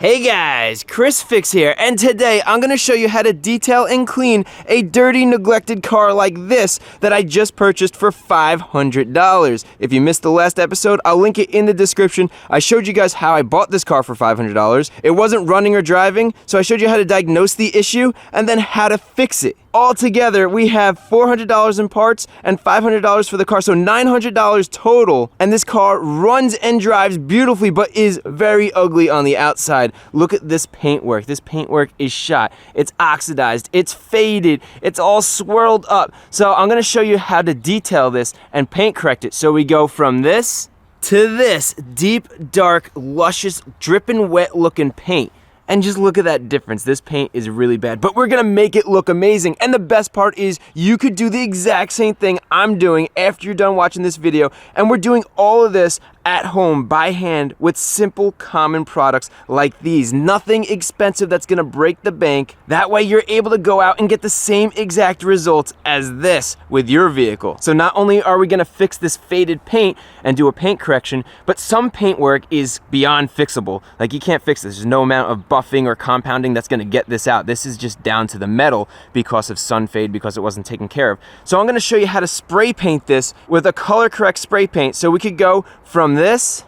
Hey guys, ChrisFix here, and today I'm going to show you how to detail and clean a dirty, neglected car like this that I just purchased for $500. If you missed the last episode, I'll link it in the description. I showed you guys how I bought this car for $500. It wasn't running or driving, so I showed you how to diagnose the issue and then how to fix it. Altogether, we have $400 in parts and $500 for the car, so $900 total. And this car runs and drives beautifully, but is very ugly on the outside. Look at this paintwork. This paintwork is shot. It's oxidized. It's faded. It's all swirled up. So I'm going to show you how to detail this and paint correct it. So we go from this to this deep, dark, luscious, dripping wet looking paint. And just look at that difference. This paint is really bad, but we're gonna make it look amazing. And the best part is you could do the exact same thing I'm doing after you're done watching this video. And we're doing all of this at home by hand with simple, common products like these. Nothing expensive that's gonna break the bank. That way you're able to go out and get the same exact results as this with your vehicle. So not only are we gonna fix this faded paint and do a paint correction, but some paint work is beyond fixable. Like you can't fix this. There's no amount of buffing or compounding that's gonna get this out. This is just down to the metal because of sun fade, because it wasn't taken care of. So I'm gonna show you how to spray paint this with a color correct spray paint. So we could go from this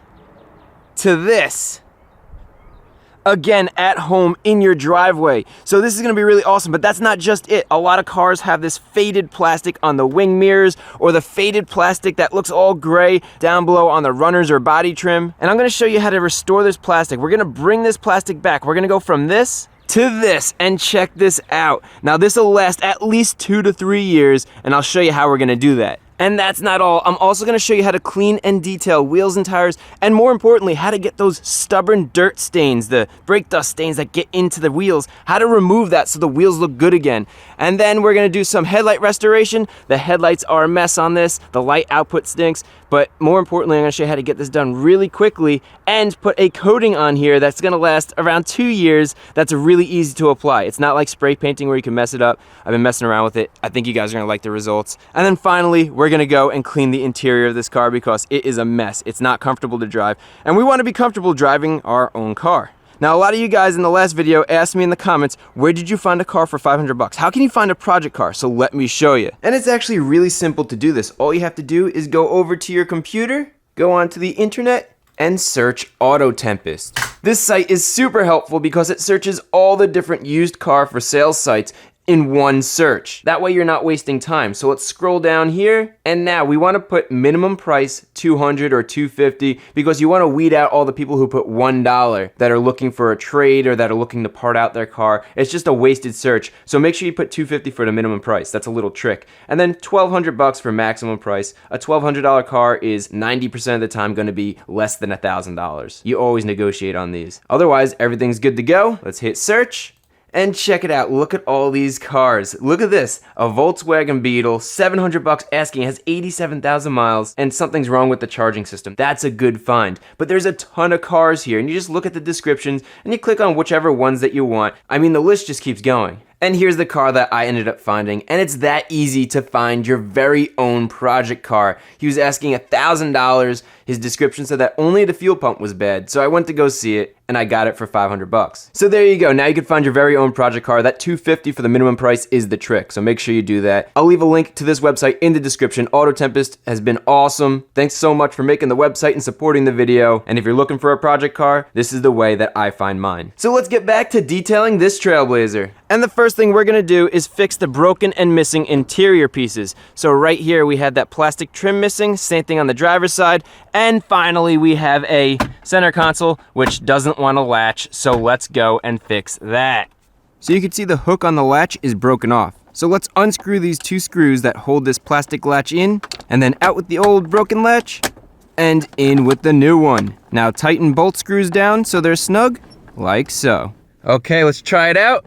to this. Again, at home in your driveway. So this is gonna be really awesome, but that's not just it. A lot of cars have this faded plastic on the wing mirrors or the faded plastic that looks all gray down below on the runners or body trim. And I'm gonna show you how to restore this plastic. We're gonna bring this plastic back. We're gonna go from this to this, and check this out. Now this will last at least 2 to 3 years, and I'll show you how we're gonna do that. And that's not all. I'm also gonna show you how to clean and detail wheels and tires, and more importantly, how to get those stubborn dirt stains, the brake dust stains that get into the wheels, how to remove that so the wheels look good again. And then we're gonna do some headlight restoration. The headlights are a mess on this. The light output stinks, but more importantly, I'm gonna show you how to get this done really quickly and put a coating on here that's gonna last around 2 years. That's really easy to apply. It's not like spray painting where you can mess it up. I've been messing around with it. I think you guys are gonna like the results. And then finally, we're gonna go and clean the interior of this car because it is a mess. It's not comfortable to drive, and we wanna be comfortable driving our own car. Now, a lot of you guys in the last video asked me in the comments, where did you find a car for 500 bucks? How can you find a project car? So let me show you. And it's actually really simple to do this. All you have to do is go over to your computer, go onto the internet, and search Auto Tempest. This site is super helpful because it searches all the different used car for sale sites in one search. That way you're not wasting time. So let's scroll down here, and now we want to put minimum price $200 or $250 because you want to weed out all the people who put $1 that are looking for a trade or that are looking to part out their car. It's just a wasted search. So make sure you put $250 for the minimum price. That's a little trick. And then $1,200 bucks for maximum price. A $1,200 car is 90% of the time going to be less than $1,000. You always negotiate on these. Otherwise, everything's good to go. Let's hit search. And check it out, look at all these cars. Look at this, a Volkswagen Beetle, 700 bucks asking, has 87,000 miles, and something's wrong with the charging system. That's a good find. But there's a ton of cars here, and you just look at the descriptions, and you click on whichever ones that you want. I mean, the list just keeps going. And here's the car that I ended up finding, and it's that easy to find your very own project car. He was asking $1,000. His description said that only the fuel pump was bad, so I went to go see it, and I got it for 500 bucks. So there you go. Now you can find your very own project car. That $250 for the minimum price is the trick, so make sure you do that. I'll leave a link to this website in the description. Auto Tempest has been awesome. Thanks so much for making the website and supporting the video. And if you're looking for a project car, this is the way that I find mine. So let's get back to detailing this Trailblazer. And the first thing we're gonna do is fix the broken and missing interior pieces. So right here we had that plastic trim missing, same thing on the driver's side, and finally we have a center console which doesn't want to latch, so let's go and fix that. So you can see the hook on the latch is broken off. So let's unscrew these 2 screws that hold this plastic latch in, and then out with the old broken latch, and in with the new one. Now tighten both screws down so they're snug, like so. Okay, let's try it out.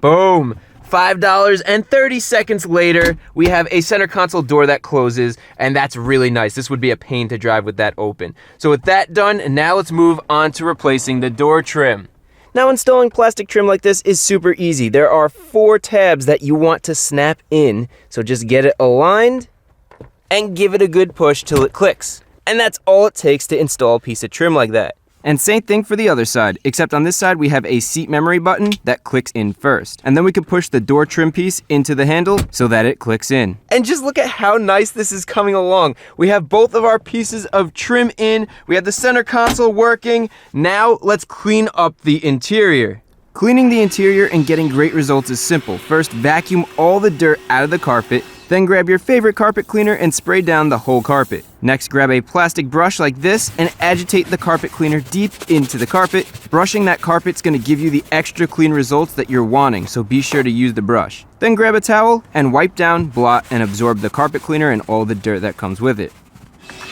Boom! $5.30 later, we have a center console door that closes, and that's really nice. This would be a pain to drive with that open. So with that done, now let's move on to replacing the door trim. Now installing plastic trim like this is super easy. There are 4 tabs that you want to snap in, so just get it aligned and give it a good push till it clicks. And that's all it takes to install a piece of trim like that. And same thing for the other side, except on this side we have a seat memory button that clicks in first. And then we can push the door trim piece into the handle so that it clicks in. And just look at how nice this is coming along. We have both of our pieces of trim in, we have the center console working. Now let's clean up the interior. Cleaning the interior and getting great results is simple. First, vacuum all the dirt out of the carpet. Then grab your favorite carpet cleaner and spray down the whole carpet. Next, grab a plastic brush like this and agitate the carpet cleaner deep into the carpet. Brushing that carpet's gonna give you the extra clean results that you're wanting, so be sure to use the brush. Then grab a towel and wipe down, blot, and absorb the carpet cleaner and all the dirt that comes with it.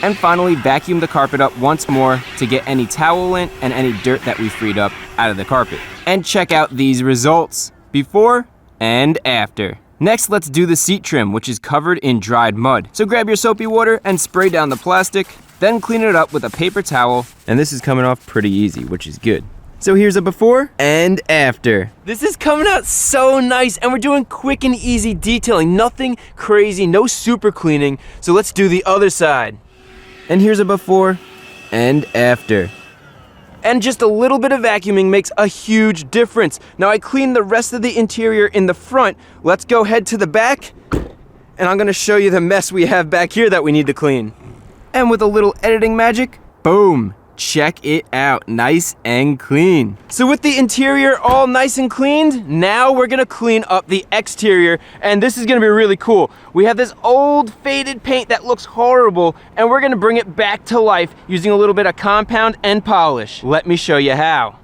And finally, vacuum the carpet up once more to get any towel lint and any dirt that we freed up out of the carpet. And check out these results, before and after. Next, let's do the seat trim, which is covered in dried mud. So grab your soapy water and spray down the plastic, then clean it up with a paper towel. And this is coming off pretty easy, which is good. So here's a before and after. This is coming out so nice, and we're doing quick and easy detailing. Nothing crazy, no super cleaning. So let's do the other side. And here's a before and after. And just a little bit of vacuuming makes a huge difference. Now I cleaned the rest of the interior in the front. Let's go head to the back, and I'm gonna show you the mess we have back here that we need to clean. And with a little editing magic, boom, check it out, nice and clean. So with the interior all nice and cleaned, now we're gonna clean up the exterior, and this is gonna be really cool. We have this old faded paint that looks horrible, and we're gonna bring it back to life using a little bit of compound and polish. Let me show you how.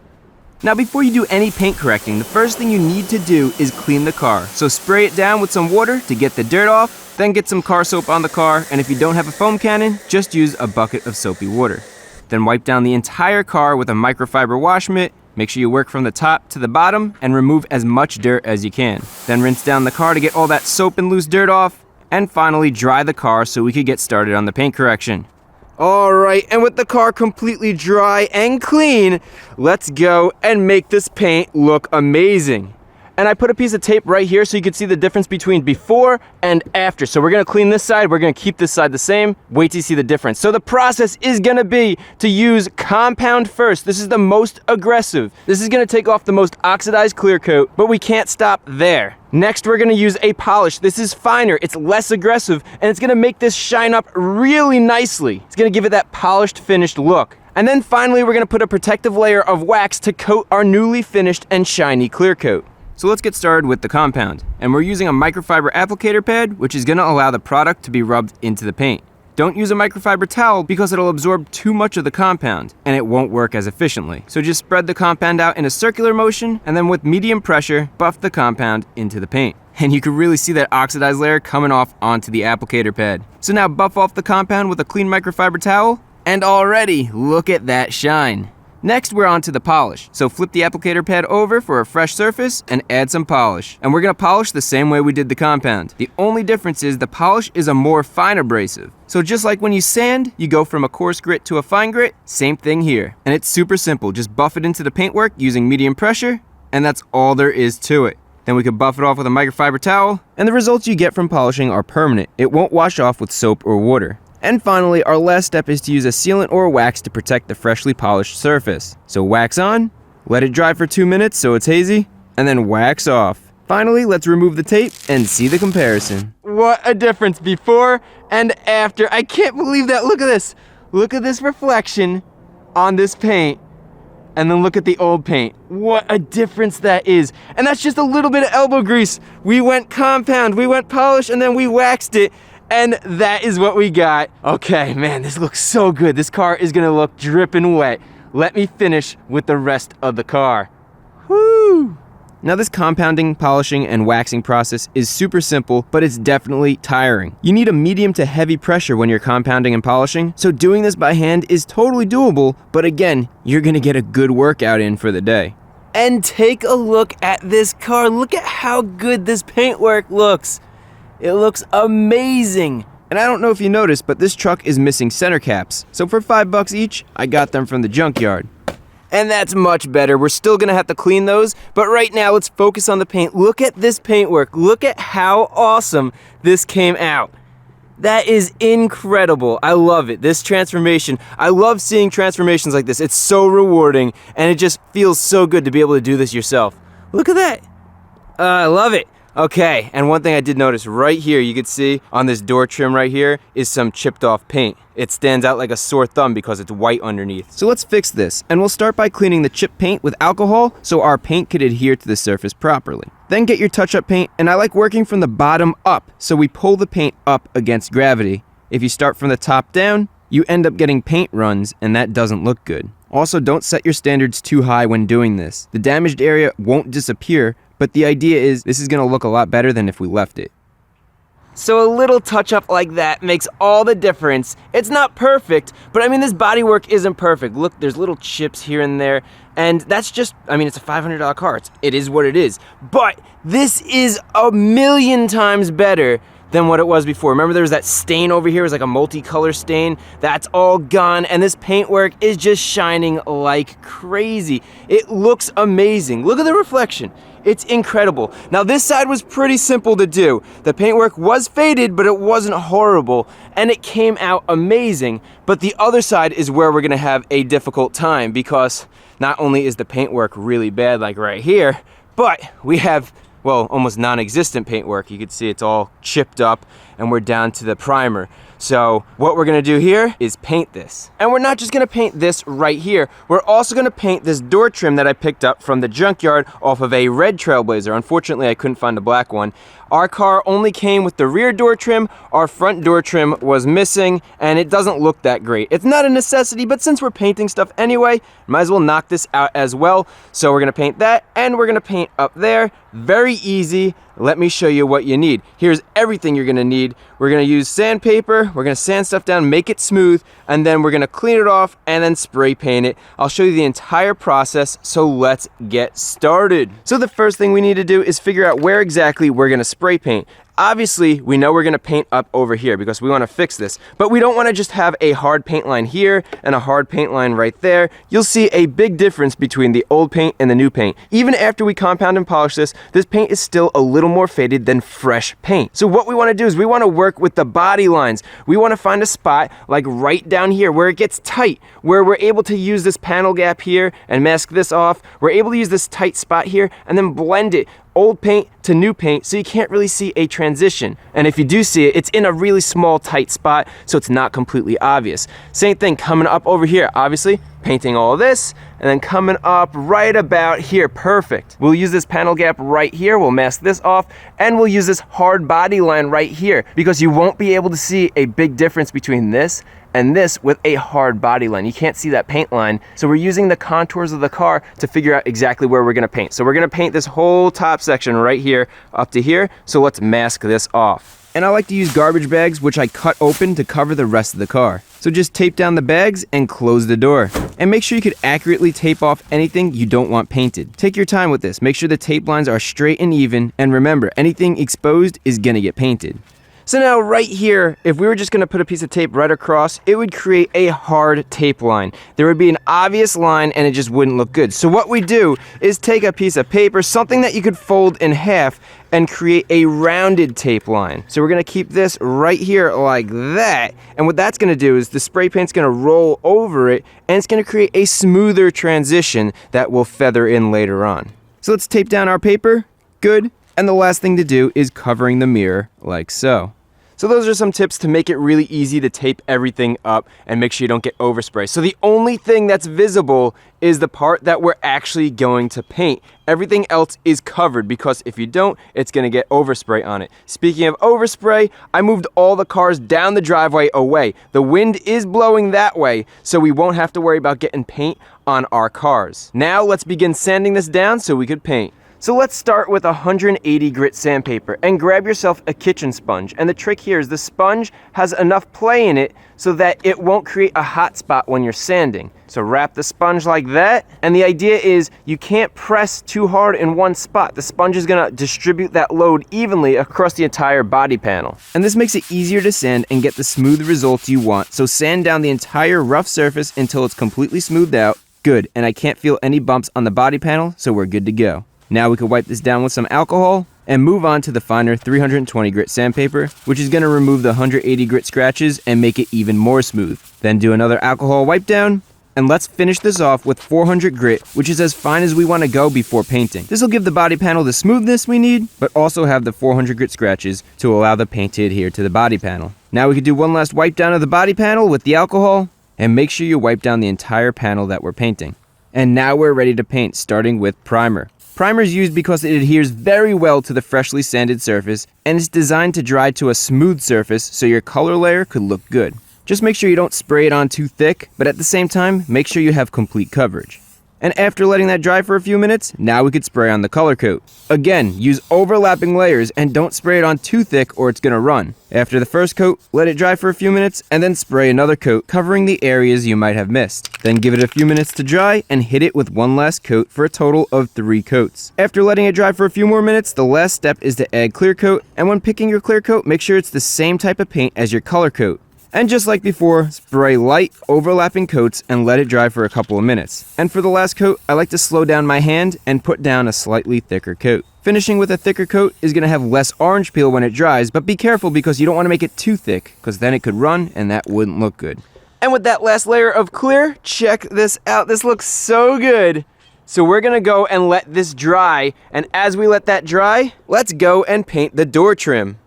Now before you do any paint correcting, the first thing you need to do is clean the car. So spray it down with some water to get the dirt off, then get some car soap on the car, and if you don't have a foam cannon, just use a bucket of soapy water. Then wipe down the entire car with a microfiber wash mitt. Make sure you work from the top to the bottom and remove as much dirt as you can. Then rinse down the car to get all that soap and loose dirt off. And finally dry the car so we could get started on the paint correction. Alright, and with the car completely dry and clean, let's go and make this paint look amazing. And I put a piece of tape right here so you can see the difference between before and after. So we're gonna clean this side, we're gonna keep this side the same. Wait till you see the difference. So the process is gonna be to use compound first. This is the most aggressive. This is gonna take off the most oxidized clear coat, but we can't stop there. Next, we're gonna use a polish. This is finer, it's less aggressive, and it's gonna make this shine up really nicely. It's gonna give it that polished, finished look. And then finally, we're gonna put a protective layer of wax to coat our newly finished and shiny clear coat. So let's get started with the compound. And we're using a microfiber applicator pad, which is gonna allow the product to be rubbed into the paint. Don't use a microfiber towel because it'll absorb too much of the compound and it won't work as efficiently. So just spread the compound out in a circular motion and then with medium pressure, buff the compound into the paint. And you can really see that oxidized layer coming off onto the applicator pad. So now buff off the compound with a clean microfiber towel, and already, look at that shine. Next, we're on to the polish. So flip the applicator pad over for a fresh surface and add some polish. And we're gonna polish the same way we did the compound. The only difference is the polish is a more fine abrasive. So just like when you sand, you go from a coarse grit to a fine grit, same thing here. And it's super simple, just buff it into the paintwork using medium pressure, and that's all there is to it. Then we can buff it off with a microfiber towel, and the results you get from polishing are permanent. It won't wash off with soap or water. And finally, our last step is to use a sealant or wax to protect the freshly polished surface. So wax on, let it dry for 2 minutes so it's hazy, and then wax off. Finally, let's remove the tape and see the comparison. What a difference before and after. I can't believe that. Look at this. Look at this reflection on this paint. And then look at the old paint. What a difference that is. And that's just a little bit of elbow grease. We went compound, we went polish, and then we waxed it. And that is what we got. Okay, man, this looks so good. This car is gonna look dripping wet. Let me finish with the rest of the car. Woo! Now this compounding, polishing, and waxing process is super simple, but it's definitely tiring. You need a medium to heavy pressure when you're compounding and polishing, so doing this by hand is totally doable, but again, you're gonna get a good workout in for the day. And take a look at this car. Look at how good this paintwork looks. It looks amazing. And I don't know if you noticed, but this truck is missing center caps. So for $5 each, I got them from the junkyard. And that's much better. We're still gonna have to clean those, but right now let's focus on the paint. Look at this paintwork. Look at how awesome this came out. That is incredible. I love it. This transformation, I love seeing transformations like this. It's so rewarding, and it just feels so good to be able to do this yourself. Look at that. I love it. Okay, and one thing I did notice right here, you could see on this door trim right here is some chipped off paint. It stands out like a sore thumb because it's white underneath. So let's fix this, and we'll start by cleaning the chipped paint with alcohol so our paint could adhere to the surface properly. Then get your touch-up paint, and I like working from the bottom up, so we pull the paint up against gravity. If you start from the top down, you end up getting paint runs, and that doesn't look good. Also, don't set your standards too high when doing this. The damaged area won't disappear, but the idea is this is going to look a lot better than if we left it. So a little touch-up like that makes all the difference. It's not perfect, but I mean, this bodywork isn't perfect. Look, there's little chips here and there, and that's just, I mean, it's a $500 car. It is what it is. But this is a million times better than what it was before. Remember there was that stain over here, it was like a multicolor stain. That's all gone, and this paintwork is just shining like crazy. It looks amazing. Look at the reflection. It's incredible. Now this side was pretty simple to do. The paintwork was faded, but it wasn't horrible, and it came out amazing. But the other side is where we're gonna have a difficult time, because not only is the paintwork really bad like right here, but we have, well, almost non-existent paintwork. You can see it's all chipped up, and we're down to the primer. So what we're gonna do here is paint this. And we're not just gonna paint this right here, we're also gonna paint this door trim that I picked up from the junkyard off of a red Trailblazer. Unfortunately, I couldn't find a black one. Our car only came with the rear door trim, our front door trim was missing, and it doesn't look that great. It's not a necessity, but since we're painting stuff anyway, might as well knock this out as well. So we're gonna paint that, and we're gonna paint up there. Very easy. Let me show you what you need. Here's everything you're gonna need. We're gonna use sandpaper, we're gonna sand stuff down, make it smooth, and then we're gonna clean it off and then spray paint it. I'll show you the entire process, so let's get started. So the first thing we need to do is figure out where exactly we're gonna spray paint. Obviously, we know we're gonna paint up over here because we wanna fix this, but we don't wanna just have a hard paint line here and a hard paint line right there. You'll see a big difference between the old paint and the new paint. Even after we compound and polish this paint is still a little more faded than fresh paint. So what we wanna do is we wanna work with the body lines. We wanna find a spot like right down here where it gets tight, where we're able to use this panel gap here and mask this off. We're able to use this tight spot here and then blend it old paint to new paint, so you can't really see a transition. And if you do see it, it's in a really small, tight spot, so it's not completely obvious. Same thing coming up over here, obviously, painting all of this, and then coming up right about here, perfect. We'll use this panel gap right here, we'll mask this off, and we'll use this hard body line right here, because you won't be able to see a big difference between this and this with a hard body line. You can't see that paint line, so we're using the contours of the car to figure out exactly where we're gonna paint. So we're gonna paint this whole top section right here up to here, so let's mask this off. And I like to use garbage bags, which I cut open to cover the rest of the car. So just tape down the bags and close the door. And make sure you could accurately tape off anything you don't want painted. Take your time with this, make sure the tape lines are straight and even, and remember, anything exposed is gonna get painted. So now right here, if we were just gonna put a piece of tape right across, it would create a hard tape line. There would be an obvious line and it just wouldn't look good. So what we do is take a piece of paper, something that you could fold in half, and create a rounded tape line. So we're gonna keep this right here like that. And what that's gonna do is the spray paint's gonna roll over it and it's gonna create a smoother transition that will feather in later on. So let's tape down our paper, good. And the last thing to do is covering the mirror like so. So those are some tips to make it really easy to tape everything up and make sure you don't get overspray. So the only thing that's visible is the part that we're actually going to paint. Everything else is covered because if you don't, it's gonna get overspray on it. Speaking of overspray, I moved all the cars down the driveway away. The wind is blowing that way, so we won't have to worry about getting paint on our cars. Now let's begin sanding this down so we could paint. So let's start with 180 grit sandpaper and grab yourself a kitchen sponge. And the trick here is the sponge has enough play in it so that it won't create a hot spot when you're sanding. So wrap the sponge like that. And the idea is you can't press too hard in one spot. The sponge is gonna distribute that load evenly across the entire body panel. And this makes it easier to sand and get the smooth results you want. So sand down the entire rough surface until it's completely smoothed out. Good, and I can't feel any bumps on the body panel, so we're good to go. Now we can wipe this down with some alcohol and move on to the finer 320 grit sandpaper, which is going to remove the 180 grit scratches and make it even more smooth. Then do another alcohol wipe down, and let's finish this off with 400 grit, which is as fine as we want to go before painting. This will give the body panel the smoothness we need, but also have the 400 grit scratches to allow the paint to adhere to the body panel. Now we can do one last wipe down of the body panel with the alcohol, and make sure you wipe down the entire panel that we're painting. And now we're ready to paint, starting with primer. Primer is used because it adheres very well to the freshly sanded surface, and it's designed to dry to a smooth surface so your color layer could look good. Just make sure you don't spray it on too thick, but at the same time, make sure you have complete coverage. And after letting that dry for a few minutes, now we could spray on the color coat. Again, use overlapping layers and don't spray it on too thick or it's gonna run. After the first coat, let it dry for a few minutes and then spray another coat covering the areas you might have missed. Then give it a few minutes to dry and hit it with one last coat for a total of 3 coats. After letting it dry for a few more minutes, the last step is to add clear coat, and when picking your clear coat, make sure it's the same type of paint as your color coat. And just like before, spray light, overlapping coats and let it dry for a couple of minutes. And for the last coat, I like to slow down my hand and put down a slightly thicker coat. Finishing with a thicker coat is going to have less orange peel when it dries, but be careful because you don't want to make it too thick, because then it could run and that wouldn't look good. And with that last layer of clear, check this out. This looks so good. So we're going to go and let this dry, and as we let that dry, let's go and paint the door trim.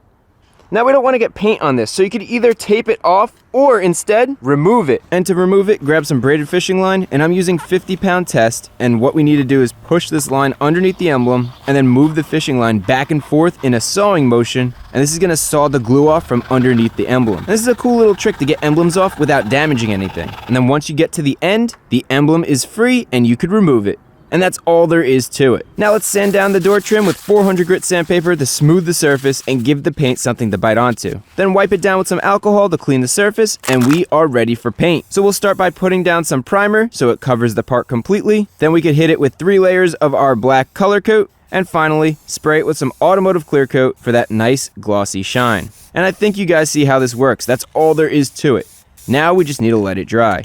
Now we don't want to get paint on this, so you could either tape it off or instead remove it. And to remove it, grab some braided fishing line, and I'm using 50-pound test, and what we need to do is push this line underneath the emblem and then move the fishing line back and forth in a sawing motion, and this is going to saw the glue off from underneath the emblem. And this is a cool little trick to get emblems off without damaging anything. And then once you get to the end, the emblem is free and you could remove it. And that's all there is to it. Now let's sand down the door trim with 400 grit sandpaper to smooth the surface and give the paint something to bite onto. Then wipe it down with some alcohol to clean the surface, and we are ready for paint. So we'll start by putting down some primer so it covers the part completely. Then we could hit it with 3 layers of our black color coat, and finally spray it with some automotive clear coat for that nice glossy shine. And I think you guys see how this works. That's all there is to it. Now we just need to let it dry.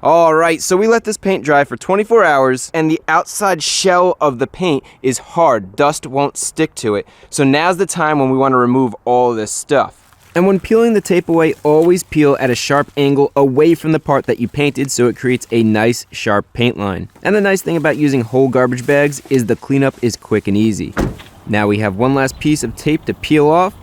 Alright, so we let this paint dry for 24 hours, and the outside shell of the paint is hard. Dust won't stick to it. So now's the time when we want to remove all this stuff. And when peeling the tape away, always peel at a sharp angle away from the part that you painted so it creates a nice sharp paint line. And the nice thing about using whole garbage bags is the cleanup is quick and easy. Now we have one last piece of tape to peel off.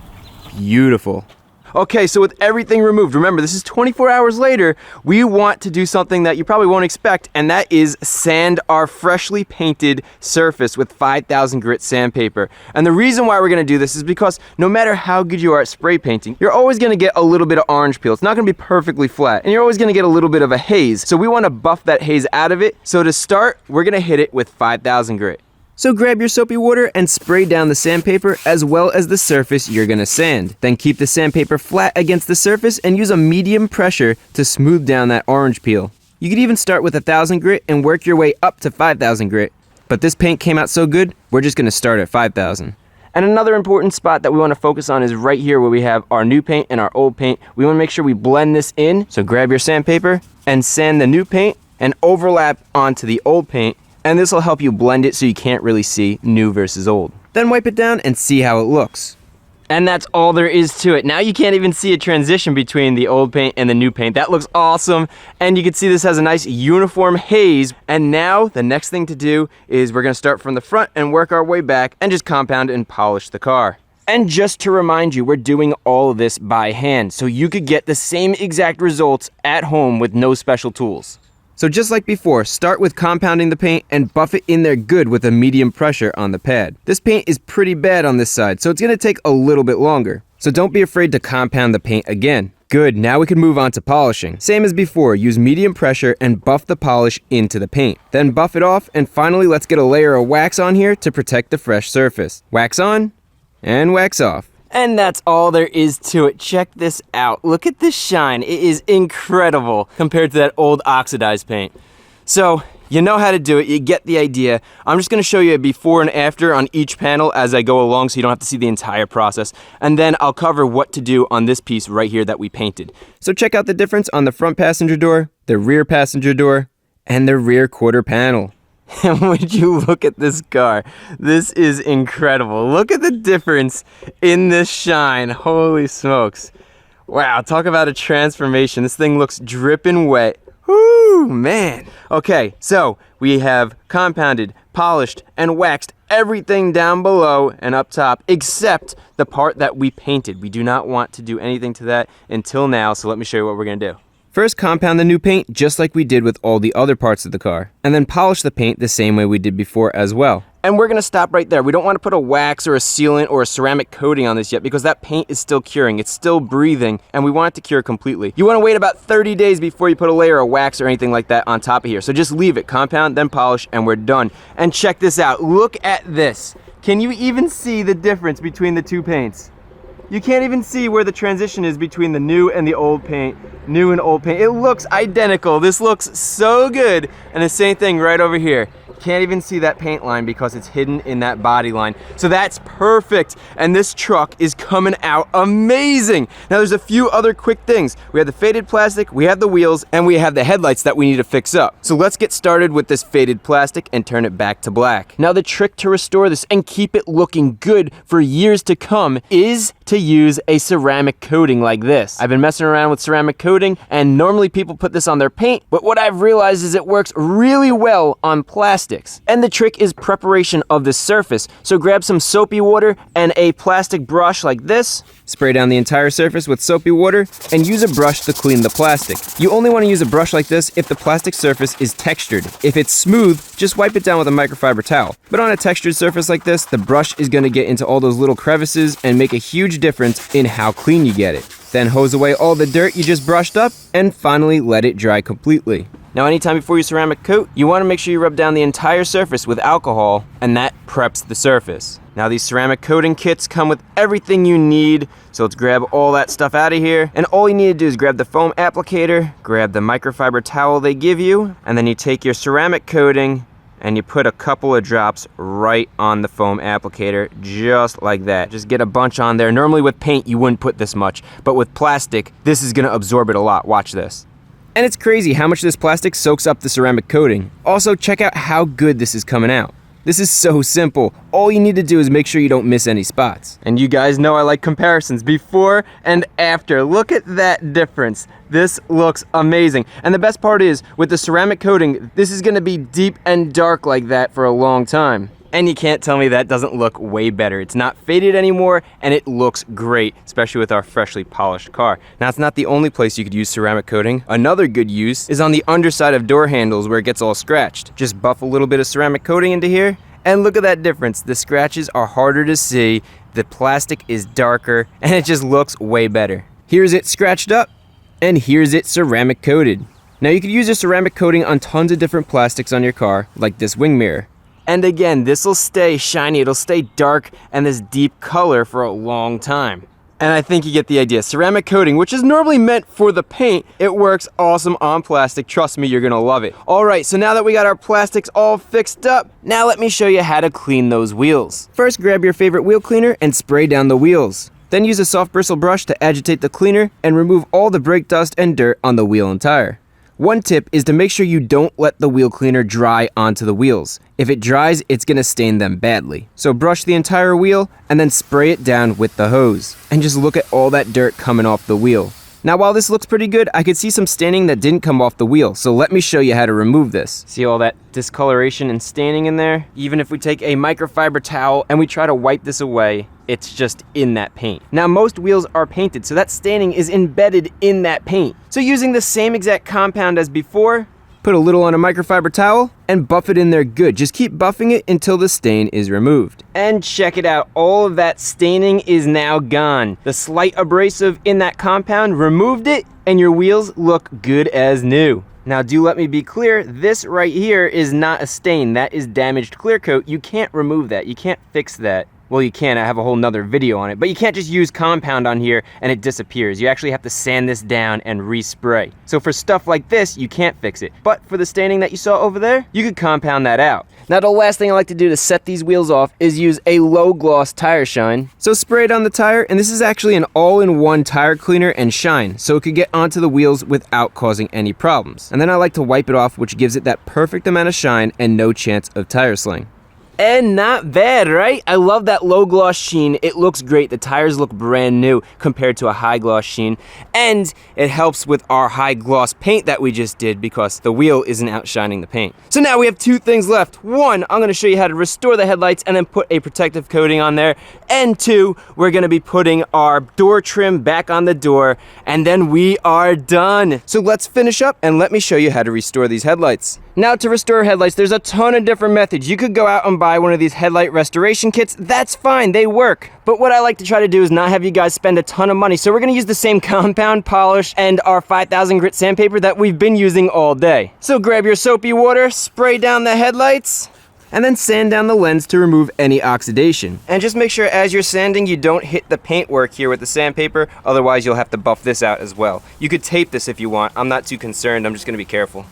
Beautiful. Okay, so with everything removed, remember this is 24 hours later, we want to do something that you probably won't expect, and that is sand our freshly painted surface with 5,000 grit sandpaper. And the reason why we're gonna do this is because no matter how good you are at spray painting, you're always gonna get a little bit of orange peel. It's not gonna be perfectly flat, and you're always gonna get a little bit of a haze. So we wanna buff that haze out of it. So to start, we're gonna hit it with 5,000 grit. So grab your soapy water and spray down the sandpaper as well as the surface you're gonna sand. Then keep the sandpaper flat against the surface and use a medium pressure to smooth down that orange peel. You could even start with 1,000 grit and work your way up to 5,000 grit. But this paint came out so good, we're just gonna start at 5,000. And another important spot that we wanna focus on is right here where we have our new paint and our old paint. We wanna make sure we blend this in. So grab your sandpaper and sand the new paint and overlap onto the old paint. And this will help you blend it so you can't really see new versus old. Then wipe it down and see how it looks. And that's all there is to it. Now you can't even see a transition between the old paint and the new paint. That looks awesome. And you can see this has a nice uniform haze. And now the next thing to do is we're gonna start from the front and work our way back and just compound and polish the car. And just to remind you, we're doing all of this by hand, so you could get the same exact results at home with no special tools. So just like before, start with compounding the paint and buff it in there good with a medium pressure on the pad. This paint is pretty bad on this side, so it's gonna take a little bit longer. So don't be afraid to compound the paint again. Good, now we can move on to polishing. Same as before, use medium pressure and buff the polish into the paint. Then buff it off, and finally let's get a layer of wax on here to protect the fresh surface. Wax on, and wax off. And that's all there is to it. Check this out. Look at this shine. It is incredible compared to that old oxidized paint. So you know how to do it. You get the idea. I'm just going to show you a before and after on each panel as I go along so you don't have to see the entire process. And then I'll cover what to do on this piece right here that we painted. So check out the difference on the front passenger door, the rear passenger door, and the rear quarter panel. And would you look at this car? This is incredible. Look at the difference in this shine. Holy smokes. Wow, talk about a transformation. This thing looks dripping wet. Whoo, man. Okay, so we have compounded, polished, and waxed everything down below and up top except the part that we painted. We do not want to do anything to that until now, so let me show you what we're gonna do. First, compound the new paint just like we did with all the other parts of the car, and then polish the paint the same way we did before as well. And we're gonna stop right there. We don't wanna put a wax or a sealant or a ceramic coating on this yet because that paint is still curing, it's still breathing, and we want it to cure completely. You wanna wait about 30 days before you put a layer of wax or anything like that on top of here. So just leave it, compound, then polish, and we're done. And check this out, look at this. Can you even see the difference between the two paints? You can't even see where the transition is between the new and the old paint, new and old paint. It looks identical. This looks so good. And the same thing right over here. Can't even see that paint line because it's hidden in that body line. So that's perfect. And this truck is coming out amazing. Now there's a few other quick things. We have the faded plastic, we have the wheels, and we have the headlights that we need to fix up. So let's get started with this faded plastic and turn it back to black. Now the trick to restore this and keep it looking good for years to come is to use a ceramic coating like this. I've been messing around with ceramic coating, and normally people put this on their paint, but what I've realized is it works really well on plastics. And the trick is preparation of the surface. So grab some soapy water and a plastic brush like this, spray down the entire surface with soapy water, and use a brush to clean the plastic. You only want to use a brush like this if the plastic surface is textured. If it's smooth, just wipe it down with a microfiber towel. But on a textured surface like this, the brush is going to get into all those little crevices and make a huge difference in how clean you get it. Then hose away all the dirt you just brushed up, and finally let it dry completely. Now anytime before you ceramic coat, you want to make sure you rub down the entire surface with alcohol, and that preps the surface. Now these ceramic coating kits come with everything you need, so let's grab all that stuff out of here. And all you need to do is grab the foam applicator, grab the microfiber towel they give you, and then you take your ceramic coating and you put a couple of drops right on the foam applicator, just like that. Just get a bunch on there. Normally with paint, you wouldn't put this much, but with plastic, this is gonna absorb it a lot. Watch this. And it's crazy how much this plastic soaks up the ceramic coating. Also, check out how good this is coming out. This is so simple. All you need to do is make sure you don't miss any spots. And you guys know I like comparisons before and after. Look at that difference. This looks amazing. And the best part is, with the ceramic coating, this is gonna be deep and dark like that for a long time. And you can't tell me that doesn't look way better. It's not faded anymore, and it looks great, especially with our freshly polished car. Now, it's not the only place you could use ceramic coating. Another good use is on the underside of door handles where it gets all scratched. Just buff a little bit of ceramic coating into here, and look at that difference. The scratches are harder to see, the plastic is darker, and it just looks way better. Here's it scratched up, and here's it ceramic coated. Now, you could use a ceramic coating on tons of different plastics on your car, like this wing mirror. And again, this will stay shiny, it'll stay dark and this deep color for a long time. And I think you get the idea. Ceramic coating, which is normally meant for the paint, it works awesome on plastic. Trust me, you're gonna love it. All right, so now that we got our plastics all fixed up, now let me show you how to clean those wheels. First, grab your favorite wheel cleaner and spray down the wheels. Then use a soft bristle brush to agitate the cleaner and remove all the brake dust and dirt on the wheel and tire. One tip is to make sure you don't let the wheel cleaner dry onto the wheels. If it dries, it's gonna stain them badly. So brush the entire wheel and then spray it down with the hose. And just look at all that dirt coming off the wheel. Now, while this looks pretty good, I could see some staining that didn't come off the wheel, so let me show you how to remove this. See all that discoloration and staining in there? Even if we take a microfiber towel and we try to wipe this away, it's just in that paint. Now, most wheels are painted, so that staining is embedded in that paint. So using the same exact compound as before, put a little on a microfiber towel and buff it in there good. Just keep buffing it until the stain is removed. And check it out, all of that staining is now gone. The slight abrasive in that compound removed it, and your wheels look good as new. Now, do let me be clear, this right here is not a stain. That is damaged clear coat. You can't remove that. You can't fix that. Well, you can. I have a whole nother video on it. But you can't just use compound on here and it disappears. You actually have to sand this down and respray. So for stuff like this, you can't fix it. But for the staining that you saw over there, you could compound that out. Now, the last thing I like to do to set these wheels off is use a low gloss tire shine. So spray it on the tire, and this is actually an all-in-one tire cleaner and shine, so it could get onto the wheels without causing any problems. And then I like to wipe it off, which gives it that perfect amount of shine and no chance of tire sling. And not bad, right? I love that low gloss sheen. It looks great. The tires look brand new compared to a high gloss sheen. And it helps with our high gloss paint that we just did because the wheel isn't outshining the paint. So now we have two things left. One, I'm gonna show you how to restore the headlights and then put a protective coating on there. And two, we're gonna be putting our door trim back on the door, and then we are done. So let's finish up and let me show you how to restore these headlights. Now, to restore headlights, there's a ton of different methods. You could go out and buy one of these headlight restoration kits. That's fine, they work. But what I like to try to do is not have you guys spend a ton of money. So we're gonna use the same compound polish and our 5000 grit sandpaper that we've been using all day. So grab your soapy water, spray down the headlights, and then sand down the lens to remove any oxidation. And just make sure as you're sanding, you don't hit the paintwork here with the sandpaper, otherwise you'll have to buff this out as well. You could tape this if you want. I'm not too concerned, I'm just gonna be careful.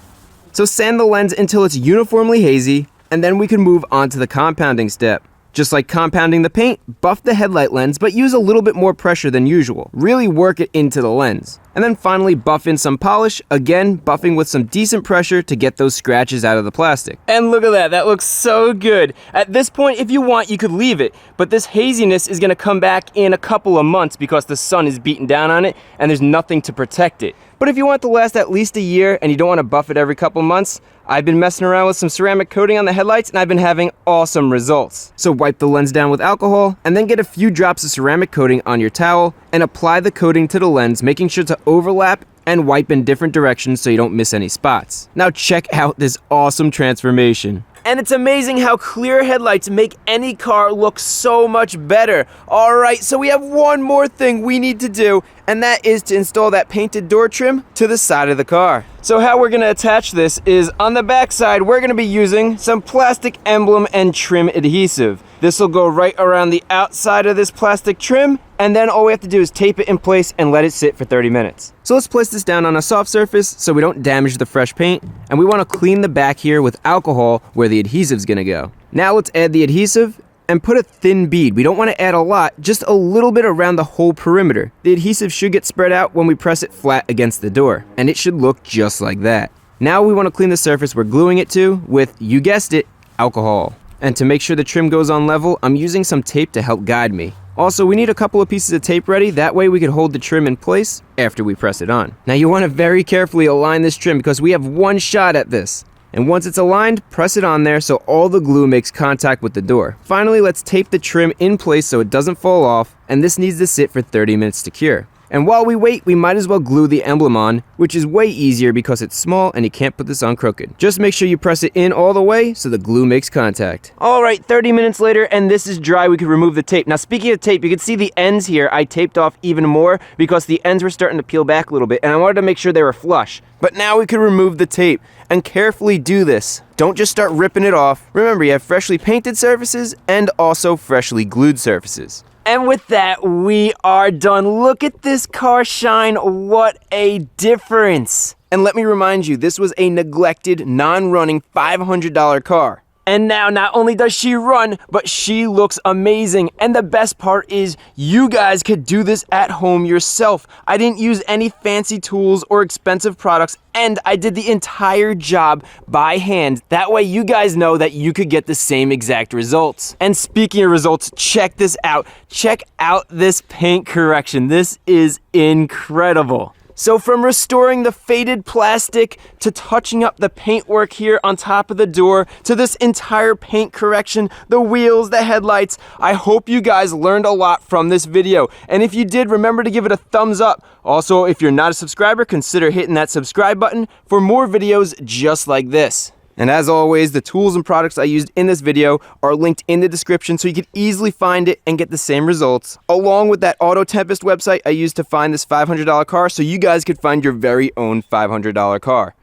So sand the lens until it's uniformly hazy, and then we can move on to the compounding step. Just like compounding the paint, buff the headlight lens, but use a little bit more pressure than usual. Really work it into the lens. And then finally buff in some polish, again buffing with some decent pressure to get those scratches out of the plastic. And look at that, that looks so good. At this point, if you want, you could leave it, but this haziness is gonna come back in a couple of months because the sun is beating down on it and there's nothing to protect it. But if you want it to last at least a year and you don't want to buff it every couple months, I've been messing around with some ceramic coating on the headlights and I've been having awesome results. So wipe the lens down with alcohol and then get a few drops of ceramic coating on your towel and apply the coating to the lens, making sure to overlap and wipe in different directions so you don't miss any spots. Now check out this awesome transformation. And it's amazing how clear headlights make any car look so much better. All right, so we have one more thing we need to do, and that is to install that painted door trim to the side of the car. So how we're gonna attach this is on the back side, we're gonna be using some plastic emblem and trim adhesive. This will go right around the outside of this plastic trim, and then all we have to do is tape it in place and let it sit for 30 minutes. So let's place this down on a soft surface so we don't damage the fresh paint, and we wanna clean the back here with alcohol where the adhesive's gonna go. Now let's add the adhesive and put a thin bead. We don't want to add a lot, just a little bit around the whole perimeter. The adhesive should get spread out when we press it flat against the door, and it should look just like that. Now we want to clean the surface we're gluing it to with, you guessed it, alcohol. And to make sure the trim goes on level, I'm using some tape to help guide me. Also, we need a couple of pieces of tape ready, that way we can hold the trim in place after we press it on. Now you want to very carefully align this trim because we have one shot at this. And once it's aligned, press it on there so all the glue makes contact with the door. Finally, let's tape the trim in place so it doesn't fall off, and this needs to sit for 30 minutes to cure. And while we wait, we might as well glue the emblem on, which is way easier because it's small and you can't put this on crooked. Just make sure you press it in all the way so the glue makes contact. All right, 30 minutes later, and this is dry. We can remove the tape. Now, speaking of tape, you can see the ends here. I taped off even more because the ends were starting to peel back a little bit, and I wanted to make sure they were flush. But now we can remove the tape, and carefully do this. Don't just start ripping it off. Remember, you have freshly painted surfaces and also freshly glued surfaces. And with that, we are done. Look at this car shine. What a difference. And let me remind you, this was a neglected, non-running $500 car. And now not only does she run, but she looks amazing. And the best part is you guys could do this at home yourself. I didn't use any fancy tools or expensive products, and I did the entire job by hand. That way you guys know that you could get the same exact results. And speaking of results, check this out. Check out this paint correction. This is incredible. So from restoring the faded plastic to touching up the paintwork here on top of the door to this entire paint correction, the wheels, the headlights, I hope you guys learned a lot from this video. And if you did, remember to give it a thumbs up. Also, if you're not a subscriber, consider hitting that subscribe button for more videos just like this. And as always, the tools and products I used in this video are linked in the description so you can easily find it and get the same results, along with that Tempest website I used to find this $500 car so you guys could find your very own $500 car.